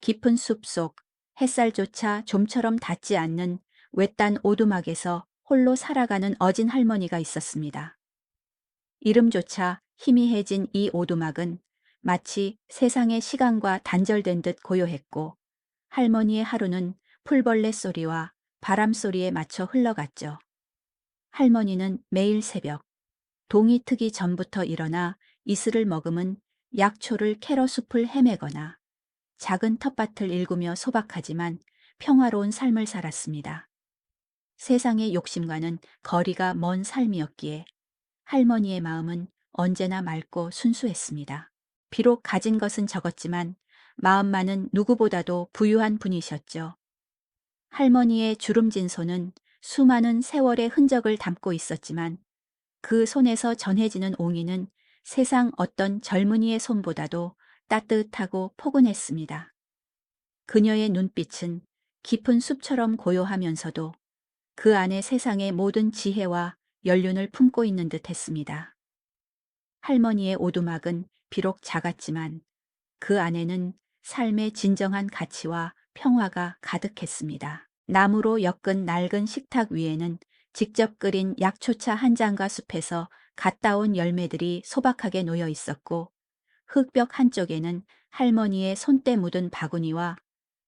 깊은 숲속 햇살조차 좀처럼 닿지 않는 외딴 오두막에서 홀로 살아가는 어진 할머니가 있었습니다. 이름조차 희미해진 이 오두막은 마치 세상의 시간과 단절된 듯 고요했고, 할머니의 하루는 풀벌레 소리와 바람 소리에 맞춰 흘러갔죠. 할머니는 매일 새벽 동이 트기 전부터 일어나 이슬을 머금은 약초를 캐러 숲을 헤매거나 작은 텃밭을 일구며 소박하지만 평화로운 삶을 살았습니다. 세상의 욕심과는 거리가 먼 삶이었기에 할머니의 마음은 언제나 맑고 순수했습니다. 비록 가진 것은 적었지만 마음만은 누구보다도 부유한 분이셨죠. 할머니의 주름진 손은 수많은 세월의 흔적을 담고 있었지만 그 손에서 전해지는 옹이는 세상 어떤 젊은이의 손보다도 따뜻하고 포근했습니다. 그녀의 눈빛은 깊은 숲처럼 고요하면서도 그 안에 세상의 모든 지혜와 연륜을 품고 있는 듯 했습니다. 할머니의 오두막은 비록 작았지만 그 안에는 삶의 진정한 가치와 평화가 가득했습니다. 나무로 엮은 낡은 식탁 위에는 직접 끓인 약초차 한 잔과 숲에서 갓 따온 열매들이 소박하게 놓여 있었고, 흙벽 한쪽에는 할머니의 손때 묻은 바구니와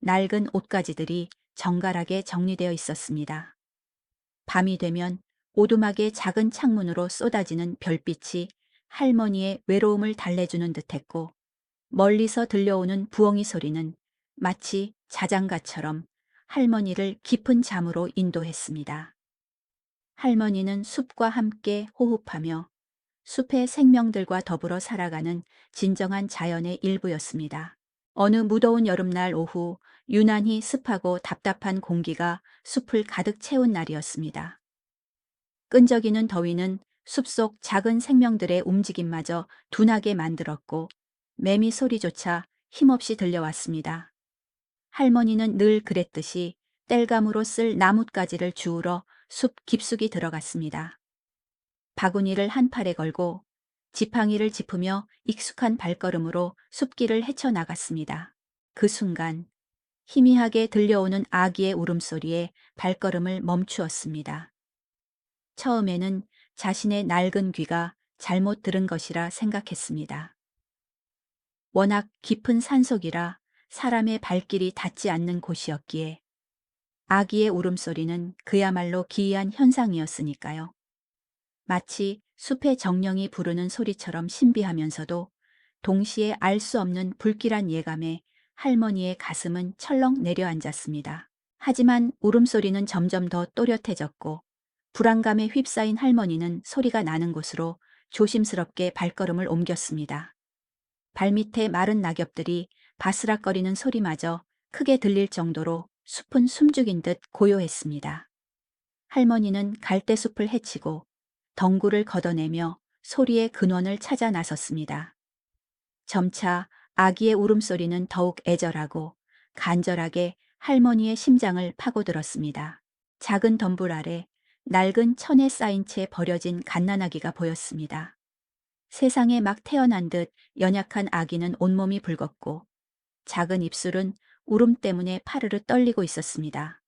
낡은 옷가지들이 정갈하게 정리되어 있었습니다. 밤이 되면 오두막의 작은 창문으로 쏟아지는 별빛이 할머니의 외로움을 달래주는 듯했고, 멀리서 들려오는 부엉이 소리는 마치 자장가처럼 할머니를 깊은 잠으로 인도했습니다. 할머니는 숲과 함께 호흡하며 숲의 생명들과 더불어 살아가는 진정한 자연의 일부였습니다. 어느 무더운 여름날 오후, 유난히 습하고 답답한 공기가 숲을 가득 채운 날이었습니다. 끈적이는 더위는 숲속 작은 생명들의 움직임마저 둔하게 만들었고, 매미 소리조차 힘없이 들려왔습니다. 할머니는 늘 그랬듯이 땔감으로 쓸 나뭇가지를 주우러 숲 깊숙이 들어갔습니다. 바구니를 한 팔에 걸고 지팡이를 짚으며 익숙한 발걸음으로 숲길을 헤쳐나갔습니다. 그 순간 희미하게 들려오는 아기의 울음소리에 발걸음을 멈추었습니다. 처음에는 자신의 낡은 귀가 잘못 들은 것이라 생각했습니다. 워낙 깊은 산속이라 사람의 발길이 닿지 않는 곳이었기에 아기의 울음소리는 그야말로 기이한 현상이었으니까요. 마치 숲의 정령이 부르는 소리처럼 신비하면서도 동시에 알 수 없는 불길한 예감에 할머니의 가슴은 철렁 내려앉았습니다. 하지만 울음소리는 점점 더 또렷해졌고, 불안감에 휩싸인 할머니는 소리가 나는 곳으로 조심스럽게 발걸음을 옮겼습니다. 발밑에 마른 낙엽들이 바스락거리는 소리마저 크게 들릴 정도로 숲은 숨죽인 듯 고요했습니다. 할머니는 갈대숲을 헤치고 덩굴을 걷어내며 소리의 근원을 찾아 나섰습니다. 점차 아기의 울음소리는 더욱 애절하고 간절하게 할머니의 심장을 파고들었습니다. 작은 덤불 아래 낡은 천에 쌓인 채 버려진 갓난아기가 보였습니다. 세상에 막 태어난 듯 연약한 아기는 온몸이 붉었고, 작은 입술은 울음 때문에 파르르 떨리고 있었습니다.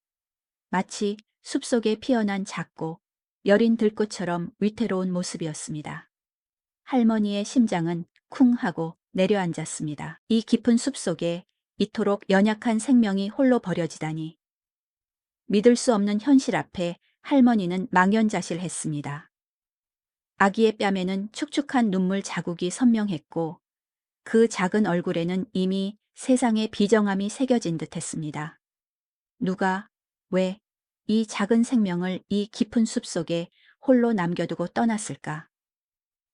마치 숲속에 피어난 작고 여린 들꽃처럼 위태로운 모습이었습니다. 할머니의 심장은 쿵 하고 내려앉았습니다. 이 깊은 숲속에 이토록 연약한 생명이 홀로 버려지다니. 믿을 수 없는 현실 앞에 할머니는 망연자실했습니다. 아기의 뺨에는 축축한 눈물 자국이 선명했고, 그 작은 얼굴에는 이미 세상의 비정함이 새겨진 듯했습니다. 누가, 왜, 이 작은 생명을 이 깊은 숲속에 홀로 남겨두고 떠났을까?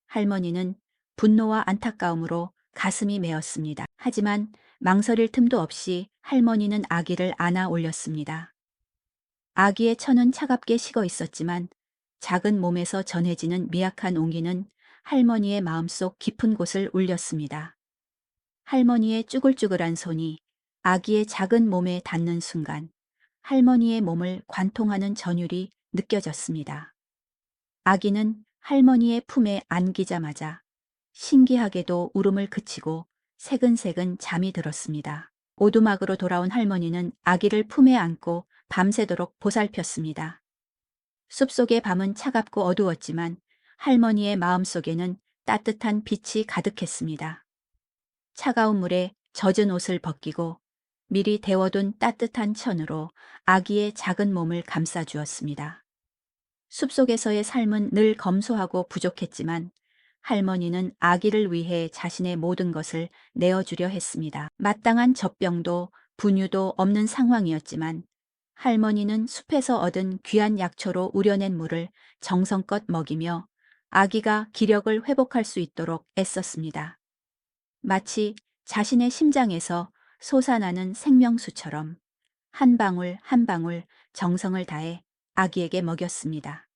할머니는 분노와 안타까움으로 가슴이 메었습니다. 하지만 망설일 틈도 없이 할머니는 아기를 안아 올렸습니다. 아기의 천은 차갑게 식어 있었지만 작은 몸에서 전해지는 미약한 온기는 할머니의 마음속 깊은 곳을 울렸습니다. 할머니의 쭈글쭈글한 손이 아기의 작은 몸에 닿는 순간 할머니의 몸을 관통하는 전율이 느껴졌습니다. 아기는 할머니의 품에 안기자마자 신기하게도 울음을 그치고 새근새근 잠이 들었습니다. 오두막으로 돌아온 할머니는 아기를 품에 안고 밤새도록 보살폈습니다. 숲속의 밤은 차갑고 어두웠지만 할머니의 마음속에는 따뜻한 빛이 가득했습니다. 차가운 물에 젖은 옷을 벗기고 미리 데워둔 따뜻한 천으로 아기의 작은 몸을 감싸주었습니다. 숲속에서의 삶은 늘 검소하고 부족했지만 할머니는 아기를 위해 자신의 모든 것을 내어주려 했습니다. 마땅한 젖병도 분유도 없는 상황이었지만 할머니는 숲에서 얻은 귀한 약초로 우려낸 물을 정성껏 먹이며 아기가 기력을 회복할 수 있도록 애썼습니다. 마치 자신의 심장에서 솟아나는 생명수처럼 한 방울 한 방울 정성을 다해 아기에게 먹였습니다.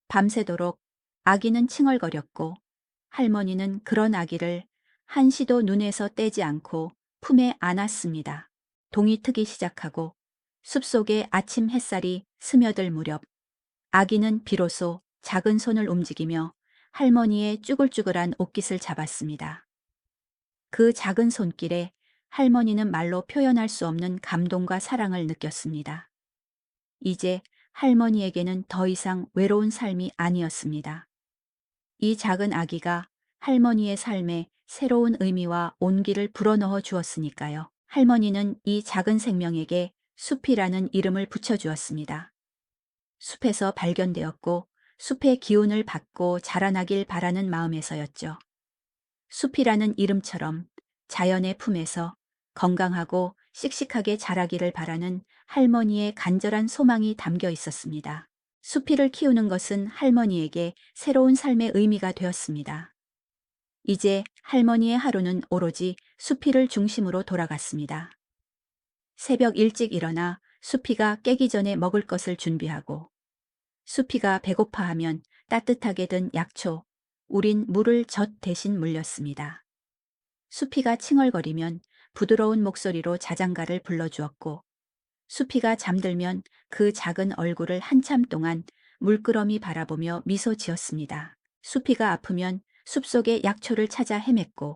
밤새도록 아기는 칭얼거렸고 할머니는 그런 아기를 한시도 눈에서 떼지 않고 품에 안았습니다. 동이 트기 시작하고 숲속에 아침 햇살이 스며들 무렵 아기는 비로소 작은 손을 움직이며 할머니의 쭈글쭈글한 옷깃을 잡았습니다. 그 작은 손길에 할머니는 말로 표현할 수 없는 감동과 사랑을 느꼈습니다. 이제 할머니에게는 더 이상 외로운 삶이 아니었습니다. 이 작은 아기가 할머니의 삶에 새로운 의미와 온기를 불어넣어 주었으니까요. 할머니는 이 작은 생명에게 숲이라는 이름을 붙여주었습니다. 숲에서 발견되었고 숲의 기운을 받고 자라나길 바라는 마음에서였죠. 숲이라는 이름처럼 자연의 품에서 건강하고 씩씩하게 자라기를 바라는 할머니의 간절한 소망이 담겨 있었습니다. 수피를 키우는 것은 할머니에게 새로운 삶의 의미가 되었습니다. 이제 할머니의 하루는 오로지 수피를 중심으로 돌아갔습니다. 새벽 일찍 일어나 수피가 깨기 전에 먹을 것을 준비하고 수피가 배고파하면 따뜻하게 든 약초, 우린 물을 젖 대신 물렸습니다. 수피가 칭얼거리면 부드러운 목소리로 자장가를 불러주었고 수피가 잠들면 그 작은 얼굴을 한참 동안 물끄러미 바라보며 미소 지었습니다. 수피가 아프면 숲속의 약초를 찾아 헤맸고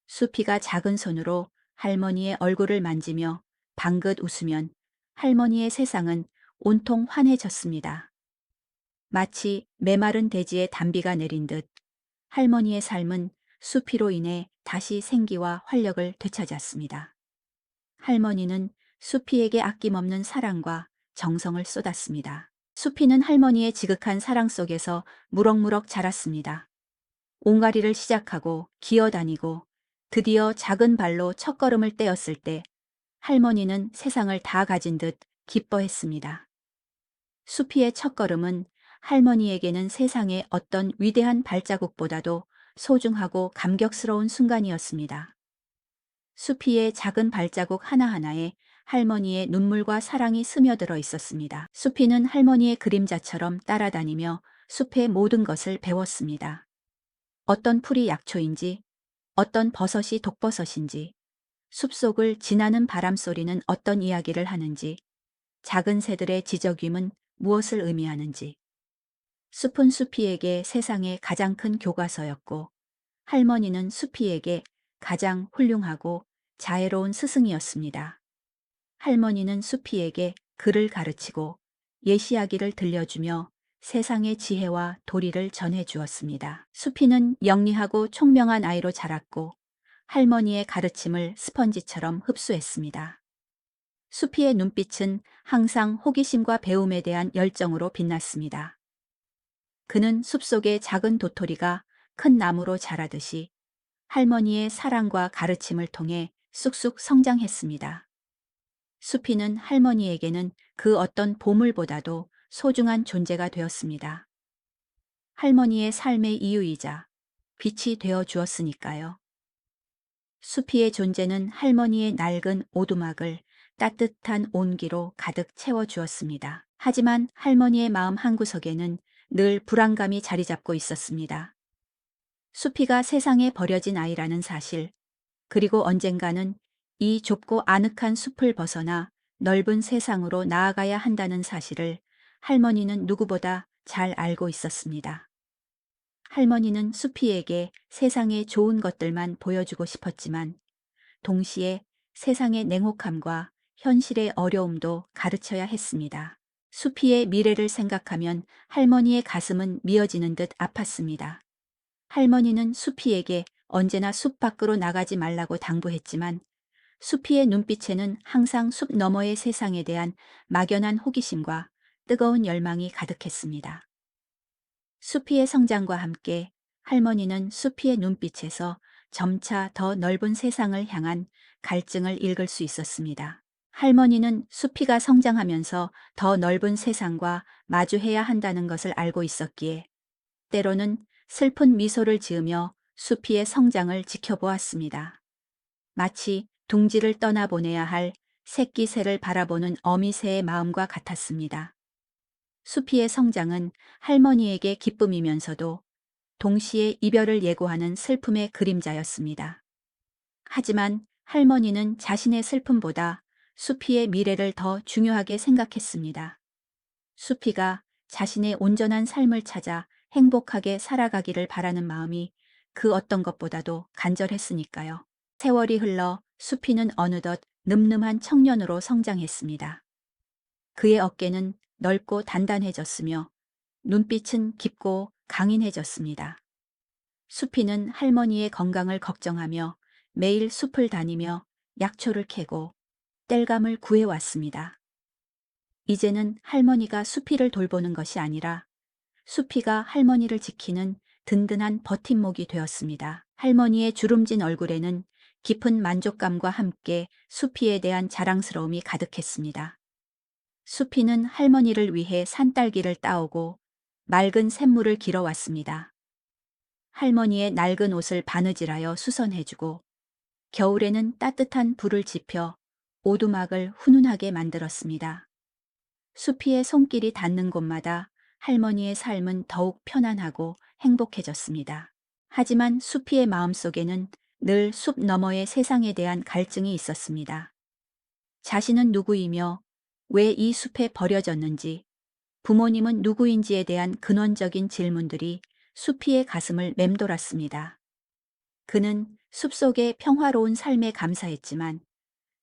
수피가 작은 손으로 할머니의 얼굴을 만지며 방긋 웃으면 할머니의 세상은 온통 환해졌습니다. 마치 메마른 대지에 단비가 내린 듯 할머니의 삶은 수피로 인해 다시 생기와 활력을 되찾았습니다. 할머니는 수피에게 아낌없는 사랑과 정성을 쏟았습니다. 수피는 할머니의 지극한 사랑 속에서 무럭무럭 자랐습니다. 옹갈이를 시작하고 기어다니고 드디어 작은 발로 첫걸음을 떼었을 때 할머니는 세상을 다 가진 듯 기뻐했습니다. 수피의 첫걸음은 할머니에게는 세상의 어떤 위대한 발자국보다도 소중하고 감격스러운 순간이었습니다. 수피의 작은 발자국 하나하나에 할머니의 눈물과 사랑이 스며들어 있었습니다. 수피는 할머니의 그림자처럼 따라다니며 숲의 모든 것을 배웠습니다. 어떤 풀이 약초인지, 어떤 버섯이 독버섯인지, 숲속을 지나는 바람소리는 어떤 이야기를 하는지, 작은 새들의 지저귀은 무엇을 의미하는지. 숲은 수피에게 세상의 가장 큰 교과서였고 할머니는 수피에게 가장 훌륭하고 자애로운 스승이었습니다. 할머니는 수피에게 글을 가르치고 예시이야기를 들려주며 세상의 지혜와 도리를 전해주었습니다. 수피는 영리하고 총명한 아이로 자랐고 할머니의 가르침을 스펀지처럼 흡수했습니다. 수피의 눈빛은 항상 호기심과 배움에 대한 열정으로 빛났습니다. 그는 숲속의 작은 도토리가 큰 나무로 자라듯이 할머니의 사랑과 가르침을 통해 쑥쑥 성장했습니다. 수피는 할머니에게는 그 어떤 보물보다도 소중한 존재가 되었습니다. 할머니의 삶의 이유이자 빛이 되어 주었으니까요. 수피의 존재는 할머니의 낡은 오두막을 따뜻한 온기로 가득 채워주었습니다. 하지만 할머니의 마음 한구석에는 늘 불안감이 자리 잡고 있었습니다. 수피가 세상에 버려진 아이라는 사실, 그리고 언젠가는 이 좁고 아늑한 숲을 벗어나 넓은 세상으로 나아가야 한다는 사실을 할머니는 누구보다 잘 알고 있었습니다. 할머니는 수피에게 세상의 좋은 것들만 보여주고 싶었지만 동시에 세상의 냉혹함과 현실의 어려움도 가르쳐야 했습니다. 수피의 미래를 생각하면 할머니의 가슴은 미어지는 듯 아팠습니다. 할머니는 수피에게 언제나 숲 밖으로 나가지 말라고 당부했지만 수피의 눈빛에는 항상 숲 너머의 세상에 대한 막연한 호기심과 뜨거운 열망이 가득했습니다. 수피의 성장과 함께 할머니는 수피의 눈빛에서 점차 더 넓은 세상을 향한 갈증을 읽을 수 있었습니다. 할머니는 수피가 성장하면서 더 넓은 세상과 마주해야 한다는 것을 알고 있었기에 때로는 슬픈 미소를 지으며 수피의 성장을 지켜보았습니다. 마치 둥지를 떠나보내야 할 새끼 새를 바라보는 어미 새의 마음과 같았습니다. 수피의 성장은 할머니에게 기쁨이면서도 동시에 이별을 예고하는 슬픔의 그림자였습니다. 하지만 할머니는 자신의 슬픔보다 수피의 미래를 더 중요하게 생각했습니다. 수피가 자신의 온전한 삶을 찾아 행복하게 살아가기를 바라는 마음이 그 어떤 것보다도 간절했으니까요. 세월이 흘러 수피는 어느덧 늠름한 청년으로 성장했습니다. 그의 어깨는 넓고 단단해졌으며 눈빛은 깊고 강인해졌습니다. 수피는 할머니의 건강을 걱정하며 매일 숲을 다니며 약초를 캐고 땔감을 구해왔습니다. 이제는 할머니가 수피를 돌보는 것이 아니라 수피가 할머니를 지키는 든든한 버팀목이 되었습니다. 할머니의 주름진 얼굴에는 깊은 만족감과 함께 수피에 대한 자랑스러움이 가득했습니다. 수피는 할머니를 위해 산딸기를 따오고 맑은 샘물을 길어왔습니다. 할머니의 낡은 옷을 바느질하여 수선해주고 겨울에는 따뜻한 불을 지펴 오두막을 훈훈하게 만들었습니다. 수피의 손길이 닿는 곳마다 할머니의 삶은 더욱 편안하고 행복해졌습니다. 하지만 수피의 마음속에는 늘 숲 너머의 세상에 대한 갈증이 있었습니다. 자신은 누구이며 왜 이 숲에 버려졌는지, 부모님은 누구인지에 대한 근원적인 질문들이 수피의 가슴을 맴돌았습니다. 그는 숲속의 평화로운 삶에 감사했지만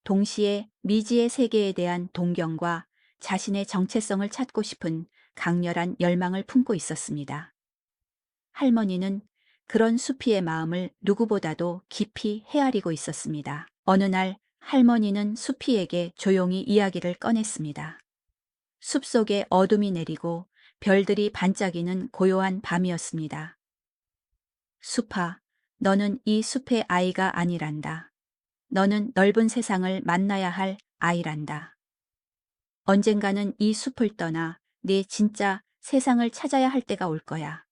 동시에 미지의 세계에 대한 동경과 자신의 정체성을 찾고 싶은 강렬한 열망을 품고 있었습니다. 할머니는 그런 수피의 마음을 누구보다도 깊이 헤아리고 있었습니다. 어느 날 할머니는 수피에게 조용히 이야기를 꺼냈습니다. 숲속에 어둠이 내리고 별들이 반짝이는 고요한 밤이었습니다. 숲아, 너는 이 숲의 아이가 아니란다. 너는 넓은 세상을 만나야 할 아이란다. 언젠가는 이 숲을 떠나 네 진짜 세상을 찾아야 할 때가 올 거야.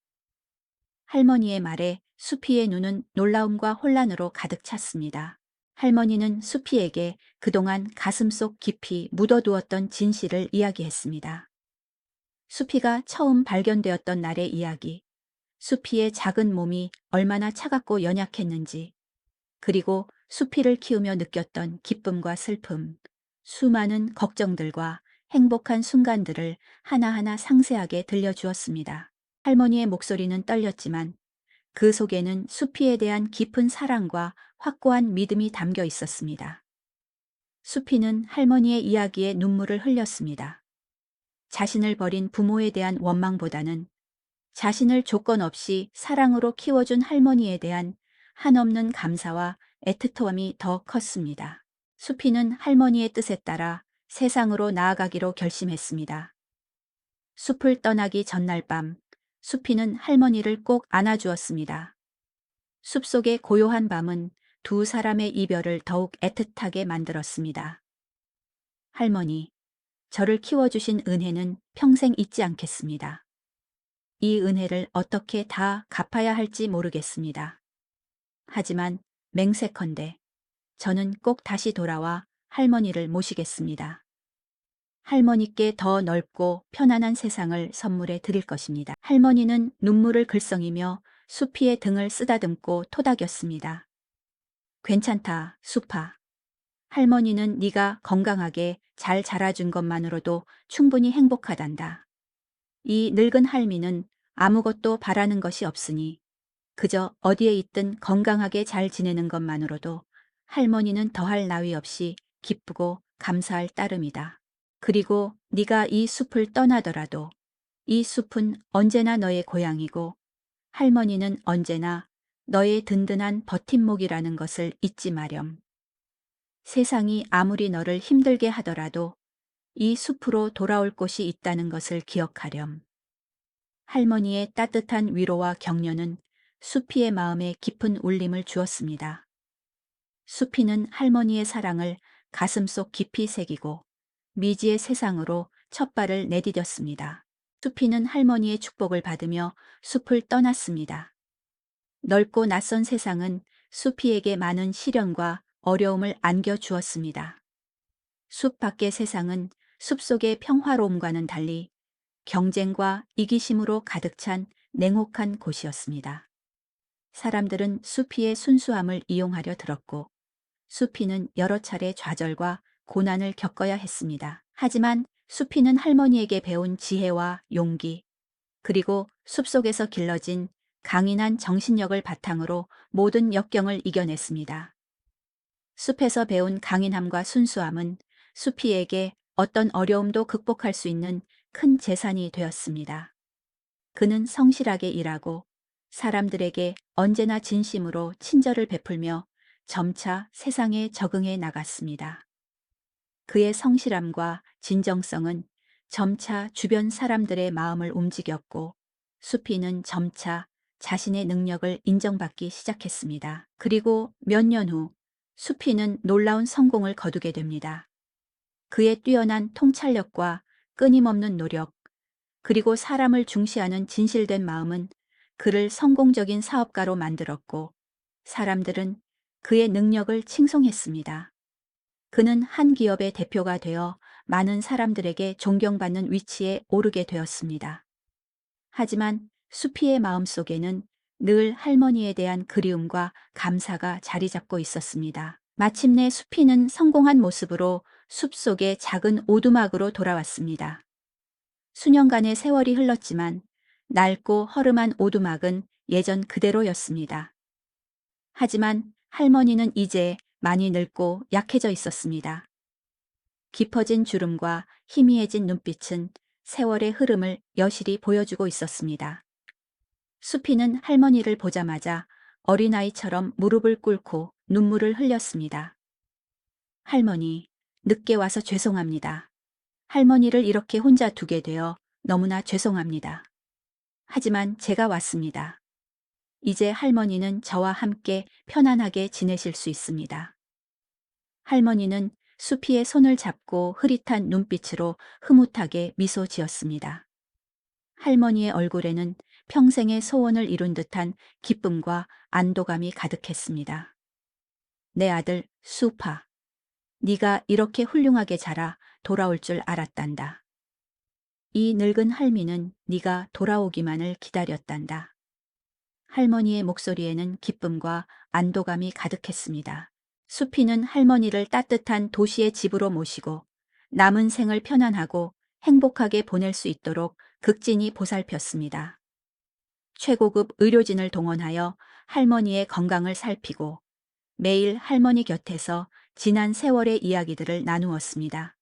할머니의 말에 수피의 눈은 놀라움과 혼란으로 가득 찼습니다. 할머니는 수피에게 그동안 가슴속 깊이 묻어두었던 진실을 이야기했습니다. 수피가 처음 발견되었던 날의 이야기, 수피의 작은 몸이 얼마나 차갑고 연약했는지, 그리고 수피를 키우며 느꼈던 기쁨과 슬픔, 수많은 걱정들과 행복한 순간들을 하나하나 상세하게 들려주었습니다. 할머니의 목소리는 떨렸지만 그 속에는 수피에 대한 깊은 사랑과 확고한 믿음이 담겨 있었습니다. 수피는 할머니의 이야기에 눈물을 흘렸습니다. 자신을 버린 부모에 대한 원망보다는 자신을 조건 없이 사랑으로 키워준 할머니에 대한 한없는 감사와 애틋함이 더 컸습니다. 수피는 할머니의 뜻에 따라 세상으로 나아가기로 결심했습니다. 숲을 떠나기 전날 밤, 수피는 할머니를 꼭 안아주었습니다. 숲속의 고요한 밤은 두 사람의 이별을 더욱 애틋하게 만들었습니다. 할머니, 저를 키워주신 은혜는 평생 잊지 않겠습니다. 이 은혜를 어떻게 다 갚아야 할지 모르겠습니다. 하지만 맹세컨대 저는 꼭 다시 돌아와 할머니를 모시겠습니다. 할머니께 더 넓고 편안한 세상을 선물해 드릴 것입니다. 할머니는 눈물을 글썽이며 수피의 등을 쓰다듬고 토닥였습니다. 괜찮다, 수파. 할머니는 네가 건강하게 잘 자라준 것만으로도 충분히 행복하단다. 이 늙은 할미는 아무것도 바라는 것이 없으니 그저 어디에 있든 건강하게 잘 지내는 것만으로도 할머니는 더할 나위 없이 기쁘고 감사할 따름이다. 그리고 네가 이 숲을 떠나더라도 이 숲은 언제나 너의 고향이고 할머니는 언제나 너의 든든한 버팀목이라는 것을 잊지 마렴. 세상이 아무리 너를 힘들게 하더라도 이 숲으로 돌아올 곳이 있다는 것을 기억하렴. 할머니의 따뜻한 위로와 격려는 수피의 마음에 깊은 울림을 주었습니다. 수피는 할머니의 사랑을 가슴속 깊이 새기고 미지의 세상으로 첫 발을 내디뎠습니다. 수피는 할머니의 축복을 받으며 숲을 떠났습니다. 넓고 낯선 세상은 수피에게 많은 시련과 어려움을 안겨주었습니다. 숲 밖의 세상은 숲속의 평화로움과는 달리 경쟁과 이기심으로 가득 찬 냉혹한 곳이었습니다. 사람들은 수피의 순수함을 이용하려 들었고 수피는 여러 차례 좌절과 고난을 겪어야 했습니다. 하지만 수피는 할머니에게 배운 지혜와 용기, 그리고 숲속에서 길러진 강인한 정신력을 바탕으로 모든 역경을 이겨냈습니다. 숲에서 배운 강인함과 순수함은 수피에게 어떤 어려움도 극복할 수 있는 큰 재산이 되었습니다. 그는 성실하게 일하고 사람들에게 언제나 진심으로 친절을 베풀며 점차 세상에 적응해 나갔습니다. 그의 성실함과 진정성은 점차 주변 사람들의 마음을 움직였고 수피는 점차 자신의 능력을 인정받기 시작했습니다. 그리고 몇 년 후 수피는 놀라운 성공을 거두게 됩니다. 그의 뛰어난 통찰력과 끊임없는 노력, 그리고 사람을 중시하는 진실된 마음은 그를 성공적인 사업가로 만들었고 사람들은 그의 능력을 칭송했습니다. 그는 한 기업의 대표가 되어 많은 사람들에게 존경받는 위치에 오르게 되었습니다. 하지만 수피의 마음속에는 늘 할머니에 대한 그리움과 감사가 자리 잡고 있었습니다. 마침내 수피는 성공한 모습으로 숲속의 작은 오두막으로 돌아왔습니다. 수년간의 세월이 흘렀지만 낡고 허름한 오두막은 예전 그대로였습니다. 하지만 할머니는 이제 많이 늙고 약해져 있었습니다. 깊어진 주름과 희미해진 눈빛은 세월의 흐름을 여실히 보여주고 있었습니다. 수피는 할머니를 보자마자 어린아이처럼 무릎을 꿇고 눈물을 흘렸습니다. 할머니, 늦게 와서 죄송합니다. 할머니를 이렇게 혼자 두게 되어 너무나 죄송합니다. 하지만 제가 왔습니다. 이제 할머니는 저와 함께 편안하게 지내실 수 있습니다. 할머니는 수피의 손을 잡고 흐릿한 눈빛으로 흐뭇하게 미소 지었습니다. 할머니의 얼굴에는 평생의 소원을 이룬 듯한 기쁨과 안도감이 가득했습니다. 내 아들 수파, 네가 이렇게 훌륭하게 자라 돌아올 줄 알았단다. 이 늙은 할미는 네가 돌아오기만을 기다렸단다. 할머니의 목소리에는 기쁨과 안도감이 가득했습니다. 수피는 할머니를 따뜻한 도시의 집으로 모시고 남은 생을 편안하고 행복하게 보낼 수 있도록 극진히 보살폈습니다. 최고급 의료진을 동원하여 할머니의 건강을 살피고 매일 할머니 곁에서 지난 세월의 이야기들을 나누었습니다.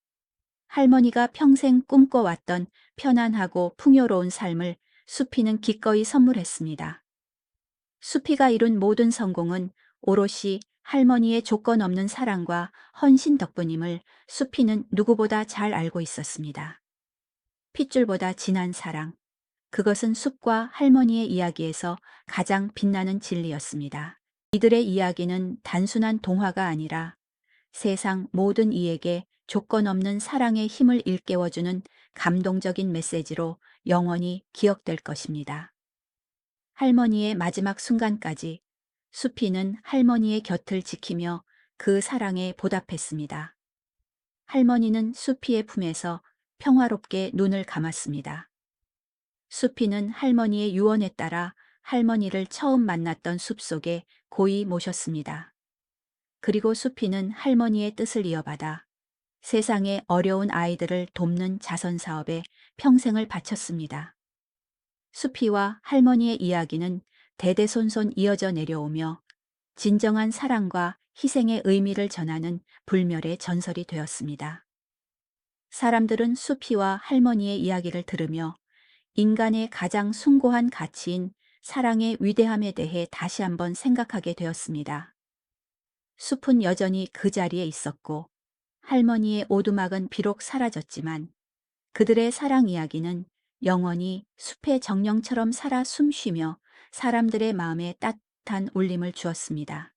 할머니가 평생 꿈꿔왔던 편안하고 풍요로운 삶을 수피는 기꺼이 선물했습니다. 수피가 이룬 모든 성공은 오롯이 할머니의 조건 없는 사랑과 헌신 덕분임을 수피는 누구보다 잘 알고 있었습니다. 핏줄보다 진한 사랑, 그것은 숲과 할머니의 이야기에서 가장 빛나는 진리였습니다. 이들의 이야기는 단순한 동화가 아니라 세상 모든 이에게 조건 없는 사랑의 힘을 일깨워주는 감동적인 메시지로 영원히 기억될 것입니다. 할머니의 마지막 순간까지 수피는 할머니의 곁을 지키며 그 사랑에 보답했습니다. 할머니는 수피의 품에서 평화롭게 눈을 감았습니다. 수피는 할머니의 유언에 따라 할머니를 처음 만났던 숲속에 고이 모셨습니다. 그리고 수피는 할머니의 뜻을 이어받아 세상의 어려운 아이들을 돕는 자선사업에 평생을 바쳤습니다. 수피와 할머니의 이야기는 대대손손 이어져 내려오며 진정한 사랑과 희생의 의미를 전하는 불멸의 전설이 되었습니다. 사람들은 수피와 할머니의 이야기를 들으며 인간의 가장 숭고한 가치인 사랑의 위대함에 대해 다시 한번 생각하게 되었습니다. 숲은 여전히 그 자리에 있었고 할머니의 오두막은 비록 사라졌지만 그들의 사랑 이야기는 영원히 숲의 정령처럼 살아 숨쉬며 사람들의 마음에 따뜻한 울림을 주었습니다.